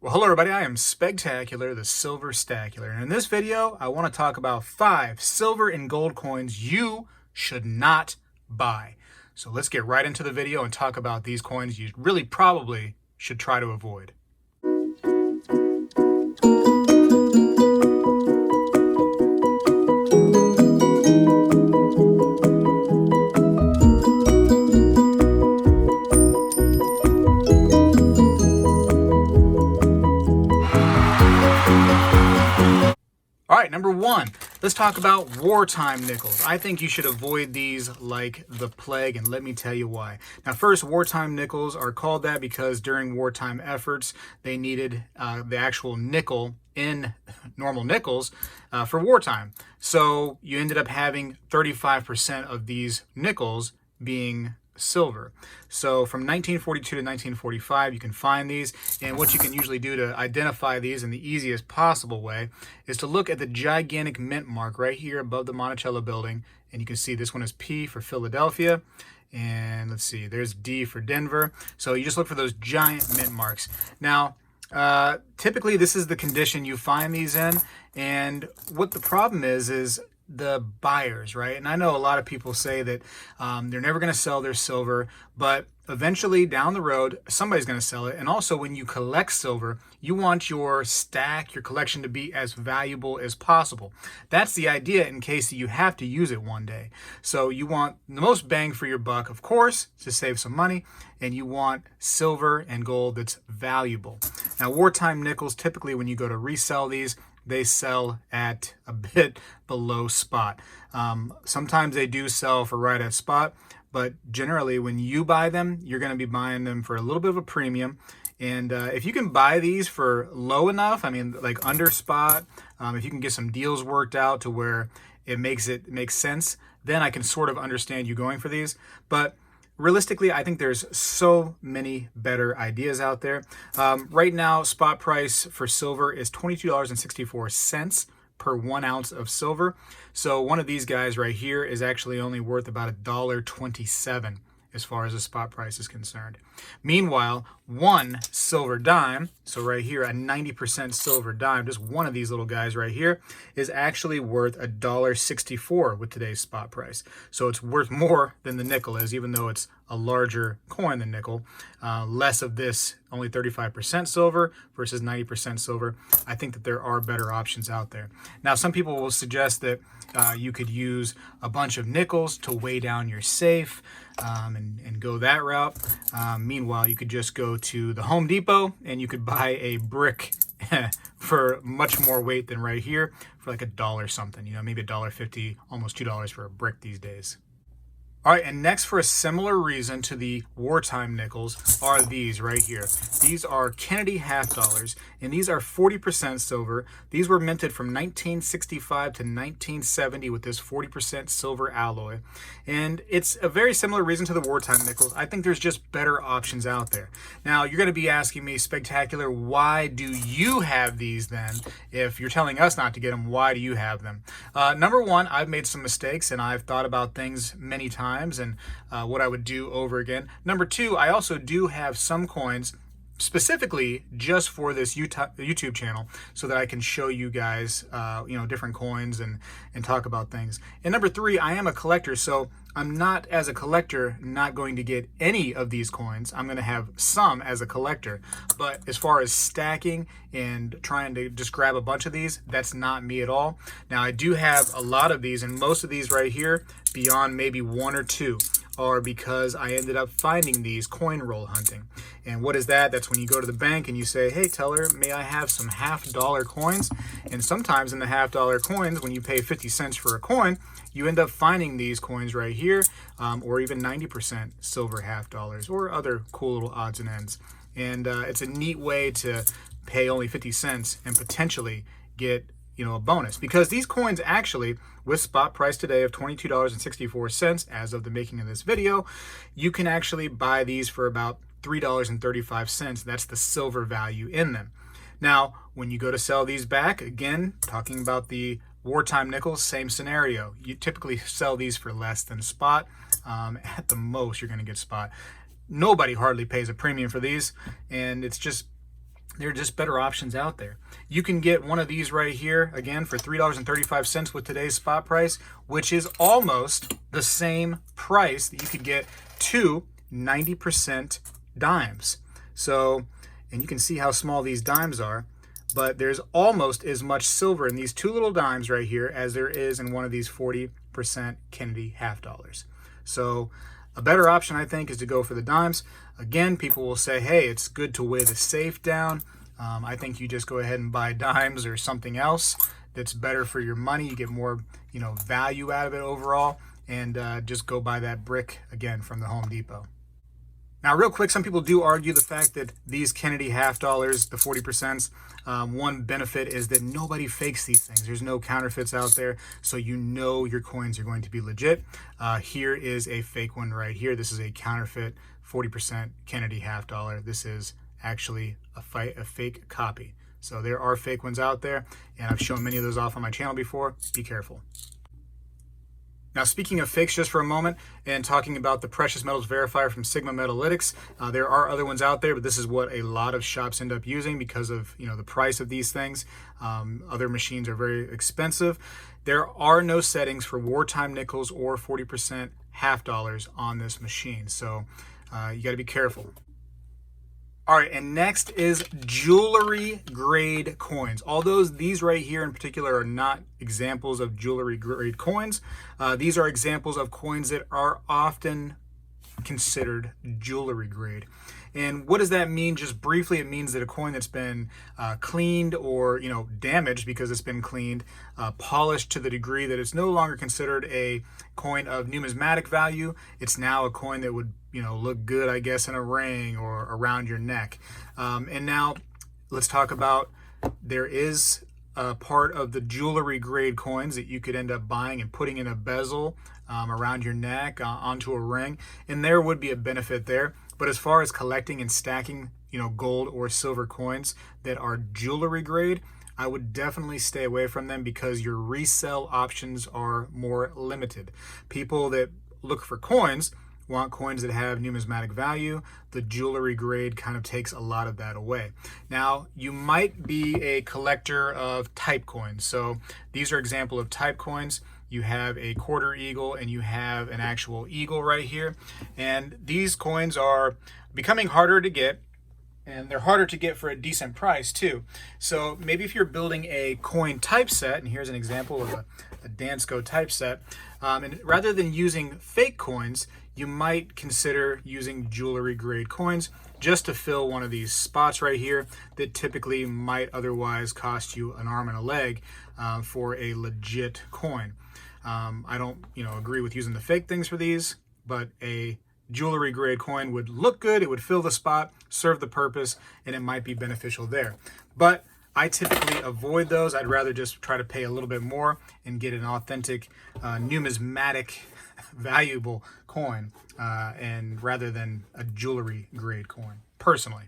Well, hello everybody, I am Spegtacular, the Silver Stacular, and in this video, I want to talk about 5 silver and gold coins you should not buy. So let's get right into the video and talk about these coins you really probably should try to avoid. All right, number 1, let's talk about wartime nickels. I think you should avoid these like the plague, and let me tell you why. Now, first, wartime nickels are called that because during wartime efforts, they needed the actual nickel in normal nickels for wartime. So you ended up having 35% of these nickels being silver. So from 1942 to 1945 you can find these, and what you can usually do to identify these in the easiest possible way is to look at the gigantic mint mark right here above the Monticello building, and you can see this one is P for Philadelphia, and let's see, there's D for Denver. So you just look for those giant mint marks. Now typically this is the condition you find these in, and what the problem is the buyers, right? And I know a lot of people say that they're never going to sell their silver, but eventually down the road, somebody's going to sell it. And also when you collect silver, you want your stack, your collection to be as valuable as possible. That's the idea in case you have to use it one day. So you want the most bang for your buck, of course, to save some money, and you want silver and gold that's valuable. Now, wartime nickels, typically when you go to resell these, they sell at a bit below spot. Sometimes they do sell for right at spot, but generally when you buy them, you're going to be buying them for a little bit of a premium. And if you can buy these for low enough, I mean, like under spot, if you can get some deals worked out to where it makes sense, then I can sort of understand you going for these. But realistically, I think there's so many better ideas out there. Right now, spot price for silver is $22.64 per 1 ounce of silver. So one of these guys right here is actually only worth about $1.27 as far as the spot price is concerned. Meanwhile, one silver dime, so right here, a 90% silver dime, just one of these little guys right here, is actually worth $1.64 with today's spot price. So it's worth more than the nickel is, even though it's a larger coin than nickel. Less of this, only 35% silver versus 90% silver. I think that there are better options out there. Now, some people will suggest that you could use a bunch of nickels to weigh down your safe and go that route. Meanwhile, you could just go to the Home Depot and you could buy a brick for much more weight than right here for like $1 something, maybe $1.50, almost $2 for a brick these days. All right, and next, for a similar reason to the wartime nickels, are these right here. These are Kennedy half dollars, and these are 40% silver. These were minted from 1965 to 1970 with this 40% silver alloy. And it's a very similar reason to the wartime nickels. I think there's just better options out there. Now, you're going to be asking me, Spectacular, why do you have these then? If you're telling us not to get them, why do you have them? Number one, I've made some mistakes, and I've thought about things many times and what I would do over again. Number two, I also do have some coins specifically just for this YouTube channel so that I can show you guys, different coins and talk about things. And number three, I am a collector, so I'm not, as a collector, not going to get any of these coins. I'm going to have some as a collector. But as far as stacking and trying to just grab a bunch of these, that's not me at all. Now, I do have a lot of these, and most of these right here, beyond maybe one or two, are because I ended up finding these coin roll hunting. And what is that? That's when you go to the bank and you say, hey, teller, may I have some $half coins? And sometimes in the $half coins, when you pay 50 cents for a coin, you end up finding these coins right here, or even 90% silver half dollars, or other cool little odds and ends. And it's a neat way to pay only 50 cents and potentially get a bonus, because these coins actually, with spot price today of $22.64 as of the making of this video, you can actually buy these for about $3.35. That's the silver value in them. Now, when you go to sell these back, again, talking about the wartime nickels, same scenario. You typically sell these for less than spot. At the most, you're going to get spot. Nobody hardly pays a premium for these, and it's just there are just better options out there. You can get one of these right here, again, for $3.35 with today's spot price, which is almost the same price that you could get two 90% dimes. So, and you can see how small these dimes are, but there's almost as much silver in these two little dimes right here as there is in one of these 40% Kennedy half dollars. So a better option, I think, is to go for the dimes. Again, people will say, hey, it's good to weigh the safe down. I think you just go ahead and buy dimes or something else that's better for your money. You get more, value out of it overall, and just go buy that brick, again, from the Home Depot. Now, real quick, some people do argue the fact that these Kennedy half dollars, the 40%, one benefit is that nobody fakes these things. There's no counterfeits out there, so you know your coins are going to be legit. Here is a fake one right here. This is a counterfeit 40% Kennedy half dollar. This is actually a fake copy. So there are fake ones out there, and I've shown many of those off on my channel before. Be careful. Now, speaking of fakes just for a moment and talking about the precious metals verifier from Sigma Metalytics, there are other ones out there, but this is what a lot of shops end up using because of the price of these things. Other machines are very expensive. There are no settings for wartime nickels or 40% half dollars on this machine, so you got to be careful. All right, and next is jewelry grade coins. Although these right here in particular are not examples of jewelry grade coins, these are examples of coins that are often considered jewelry grade. And what does that mean? Just briefly, it means that a coin that's been cleaned or damaged because it's been cleaned, polished to the degree that it's no longer considered a coin of numismatic value. It's now a coin that would look good, I guess, in a ring or around your neck. And now let's talk about, there is a part of the jewelry grade coins that you could end up buying and putting in a bezel around your neck onto a ring, and there would be a benefit there. But as far as collecting and stacking gold or silver coins that are jewelry grade, I would definitely stay away from them because your resale options are more limited. People that look for coins want coins that have numismatic value. The jewelry grade kind of takes a lot of that away. Now, you might be a collector of type coins. So these are example of type coins. You have a quarter eagle and you have an actual eagle right here. And these coins are becoming harder to get, and they're harder to get for a decent price too. So maybe if you're building a coin typeset, and here's an example of a Dansko typeset, and rather than using fake coins, you might consider using jewelry grade coins just to fill one of these spots right here that typically might otherwise cost you an arm and a leg for a legit coin. I don't agree with using the fake things for these, but a jewelry grade coin would look good, it would fill the spot, serve the purpose, and it might be beneficial there. But I typically avoid those. I'd rather just try to pay a little bit more and get an authentic numismatic valuable coin and rather than a jewelry grade coin, personally.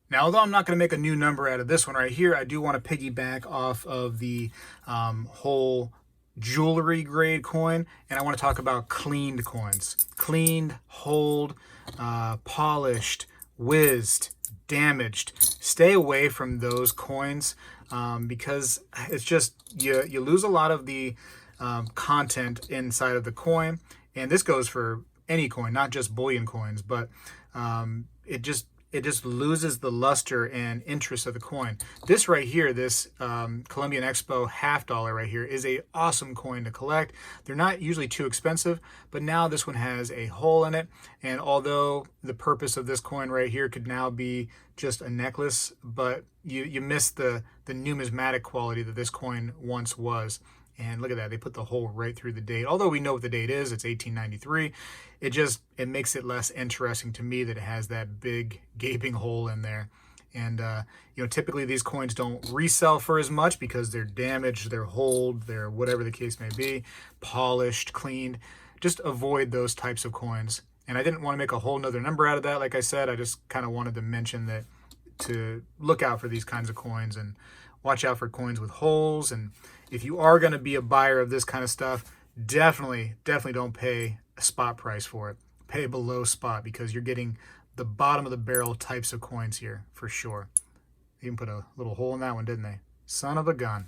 Now, although I'm not going to make a new number out of this one right here, I do want to piggyback off of the whole jewelry grade coin, and I want to talk about cleaned coins. Cleaned, holed, polished, whizzed, damaged. Stay away from those coins because it's just, you lose a lot of the content inside of the coin. And this goes for any coin, not just bullion coins, but it just loses the luster and interest of the coin. This right here, this Colombian Expo half dollar right here, is a awesome coin to collect. They're not usually too expensive, but now this one has a hole in it. And although the purpose of this coin right here could now be just a necklace, but you miss the numismatic quality that this coin once was. And look at that, they put the hole right through the date. Although we know what the date is, it's 1893. It makes it less interesting to me that it has that big gaping hole in there. And typically these coins don't resell for as much because they're damaged, they're holed, they're whatever the case may be, polished, cleaned. Just avoid those types of coins. And I didn't want to make a whole nother number out of that. Like I said, I just kind of wanted to mention that to look out for these kinds of coins and watch out for coins with holes. And if you are going to be a buyer of this kind of stuff, definitely don't pay a spot price for it. Pay below spot because you're getting the bottom of the barrel types of coins here for sure. They even put a little hole in that one, didn't they? Son of a gun.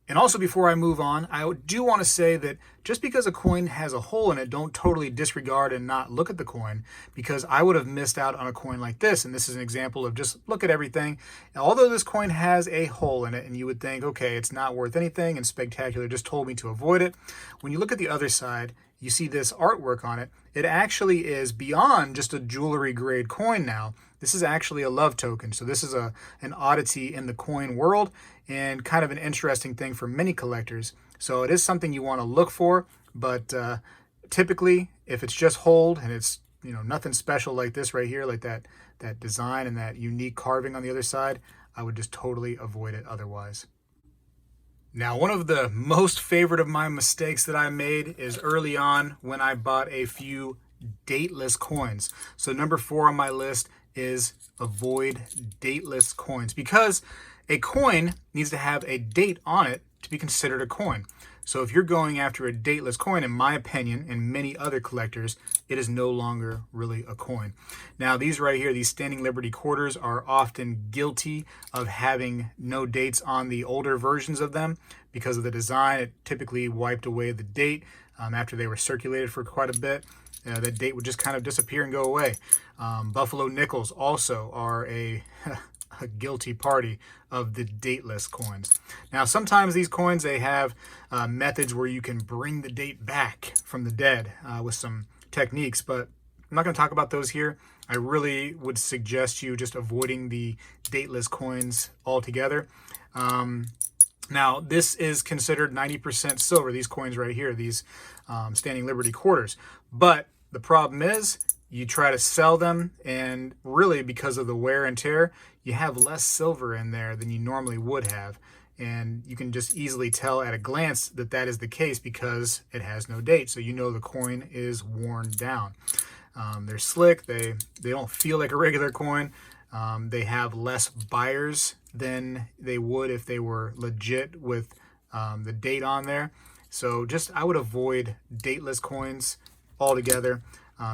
And also, before I move on, I do want to say that just because a coin has a hole in it, don't totally disregard and not look at the coin, because I would have missed out on a coin like this. And this is an example of just look at everything. And although this coin has a hole in it, and you would think, okay, it's not worth anything, and Spegtacular just told me to avoid it. When you look at the other side, you see this artwork on it. It actually is beyond just a jewelry grade coin now. This is actually a love token. So this is an oddity in the coin world and kind of an interesting thing for many collectors. So it is something you want to look for, but typically if it's just hold and it's nothing special like this right here, like that design and that unique carving on the other side, I would just totally avoid it otherwise. Now, one of the most favorite of my mistakes that I made is early on when I bought a few dateless coins. So number 4 on my list is avoid dateless coins, because a coin needs to have a date on it to be considered a coin. So if you're going after a dateless coin, in my opinion, and many other collectors, it is no longer really a coin. Now, these right here, these Standing Liberty quarters, are often guilty of having no dates on the older versions of them because of the design. It typically wiped away the date after they were circulated for quite a bit. That date would just kind of disappear and go away. Buffalo nickels also are a guilty party of the dateless coins. Now, sometimes these coins, they have methods where you can bring the date back from the dead with some techniques, but I'm not going to talk about those here. I really would suggest you just avoiding the dateless coins altogether. Now, this is considered 90% silver, these coins right here, these Standing Liberty quarters. But the problem is, you try to sell them, and really because of the wear and tear, you have less silver in there than you normally would have. And you can just easily tell at a glance that that is the case because it has no date. So you know the coin is worn down. They're slick. They don't feel like a regular coin. They have less buyers than they would if they were legit with the date on there. So I would avoid dateless coins altogether.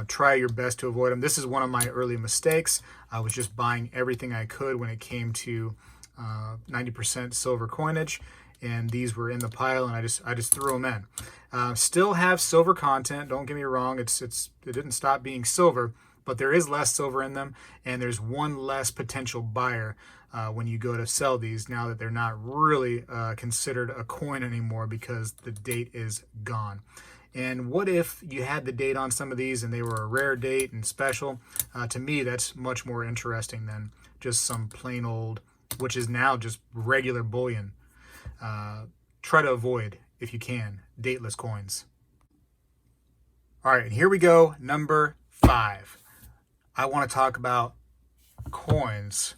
Try your best to avoid them. This is one of my early mistakes. I was just buying everything I could when it came to 90% silver coinage, and these were in the pile, and I just threw them in. Still have silver content. Don't get me wrong. It didn't stop being silver, but there is less silver in them, and there's one less potential buyer when you go to sell these, now that they're not really considered a coin anymore because the date is gone. And what if you had the date on some of these and they were a rare date and special? To me, that's much more interesting than just some plain old, which is now just regular bullion. Try to avoid, if you can, dateless coins. All right, here we go. Number 5. I want to talk about coins,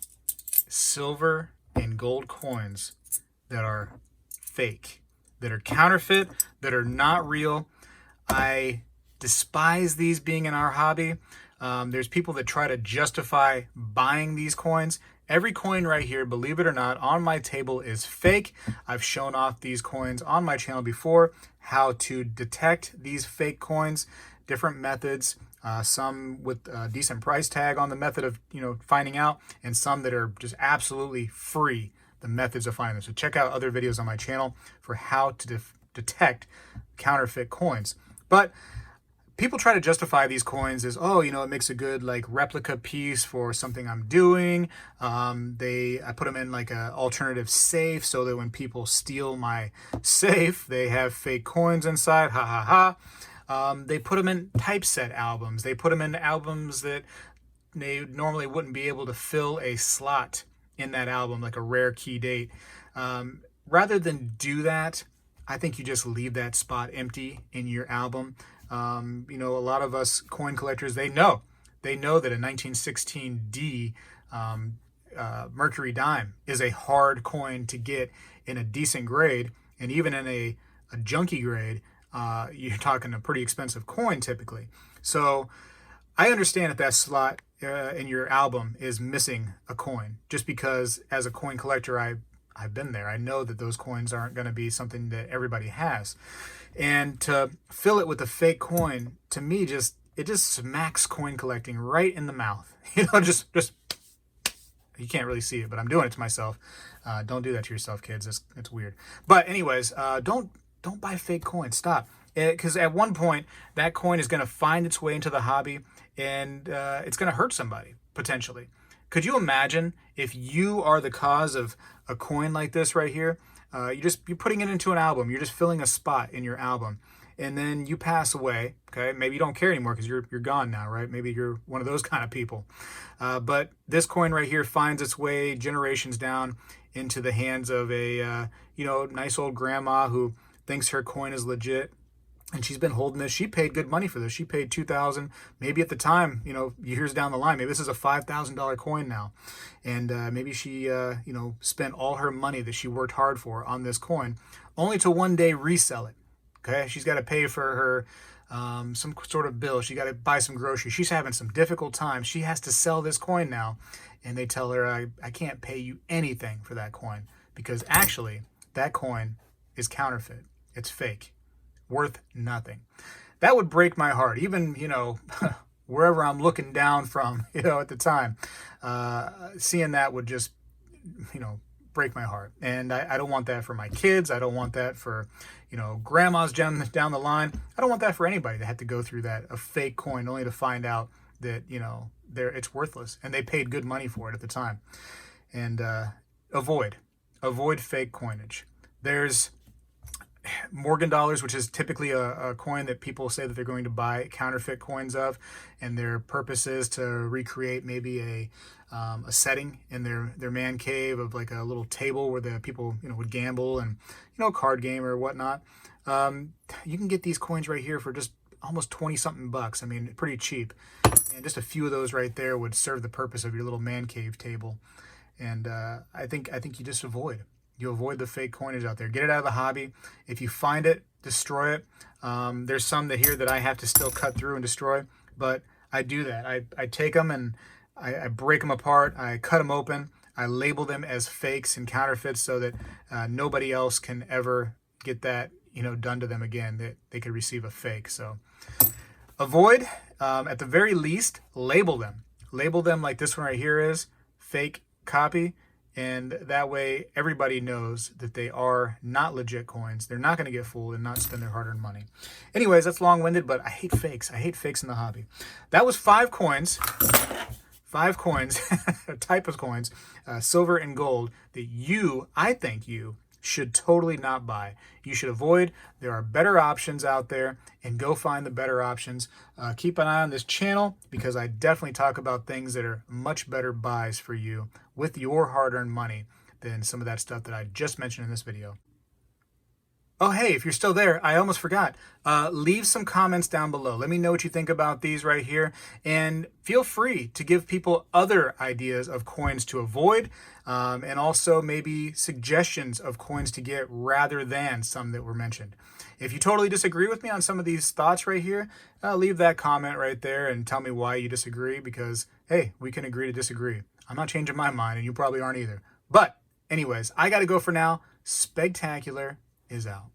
silver and gold coins that are fake, that are counterfeit, that are not real. I despise these being in our hobby. There's people that try to justify buying these coins. Every coin right here, believe it or not, on my table is fake. I've shown off these coins on my channel before, how to detect these fake coins, different methods, some with a decent price tag on the method of finding out, and some that are just absolutely free, the methods of finding them. So check out other videos on my channel for how to detect counterfeit coins. But people try to justify these coins as, it makes a good replica piece for something I'm doing. I put them in like an alternative safe so that when people steal my safe, they have fake coins inside. Ha ha ha. They put them in typeset albums. They put them in albums that they normally wouldn't be able to fill a slot in that album, like a rare key date. Rather than do that, I think you just leave that spot empty in your album. A lot of us coin collectors, they know that a 1916D Mercury dime is a hard coin to get in a decent grade, and even in a junky grade, you're talking a pretty expensive coin typically. So I understand if that slot in your album is missing a coin, just because as a coin collector, I've been there. I know that those coins aren't going to be something that everybody has. And to fill it with a fake coin, to me, it just smacks coin collecting right in the mouth. You know, just you can't really see it, but I'm doing it to myself. Don't do that to yourself, kids. It's weird. But anyways, don't buy fake coins. Stop. Because at one point, that coin is going to find its way into the hobby, and it's going to hurt somebody, potentially. Could you imagine if you are the cause of a coin like this right here? You're putting it into an album. You're just filling a spot in your album. And then you pass away, okay? Maybe you don't care anymore because you're gone now, right? Maybe you're one of those kind of people. But this coin right here finds its way generations down into the hands of a nice old grandma who thinks her coin is legit. And she's been holding this. She paid good money for this. She paid $2,000. Maybe at the time, years down the line, maybe this is a $5,000 coin now. And maybe she, spent all her money that she worked hard for on this coin, only to one day resell it. Okay, she's got to pay for her some sort of bill. She got to buy some groceries. She's having some difficult times. She has to sell this coin now. And they tell her, I can't pay you anything for that coin because actually that coin is counterfeit. It's fake. Worth nothing. That would break my heart. Even, wherever I'm looking down from, at the time, seeing that would just, break my heart. And I don't want that for my kids. I don't want that for, grandmas down the line. I don't want that for anybody that had to go through that, a fake coin, only to find out that, it's worthless. And they paid good money for it at the time. And avoid fake coinage. There's Morgan dollars, which is typically a coin that people say that they're going to buy counterfeit coins of, and their purpose is to recreate maybe a setting in their man cave of like a little table where the people would gamble and card game or whatnot. You can get these coins right here for just almost 20 something bucks. I mean, pretty cheap, and just a few of those right there would serve the purpose of your little man cave table. And I think you just avoid the fake coinage out there. Get it out of the hobby. If you find it, destroy it. There's some that I have to still cut through and destroy, but I do that. I take them and I break them apart. I cut them open. I label them as fakes and counterfeits so that nobody else can ever get that done to them again, that they could receive a fake. So avoid, at the very least, label them. Label them like this one right here is, fake copy. And that way, everybody knows that they are not legit coins. They're not going to get fooled and not spend their hard-earned money. Anyways, that's long-winded, but I hate fakes. I hate fakes in the hobby. That was 5 coins. 5 coins, a type of coins, silver and gold, that I think you should totally not buy. You should avoid. There are better options out there, and go find the better options. Keep an eye on this channel because I definitely talk about things that are much better buys for you with your hard-earned money than some of that stuff that I just mentioned in this video. Oh, hey, if you're still there, I almost forgot. Leave some comments down below. Let me know what you think about these right here. And feel free to give people other ideas of coins to avoid, and also maybe suggestions of coins to get rather than some that were mentioned. If you totally disagree with me on some of these thoughts right here, leave that comment right there and tell me why you disagree, because, hey, we can agree to disagree. I'm not changing my mind, and you probably aren't either. But anyways, I got to go for now. Spegtacular is out.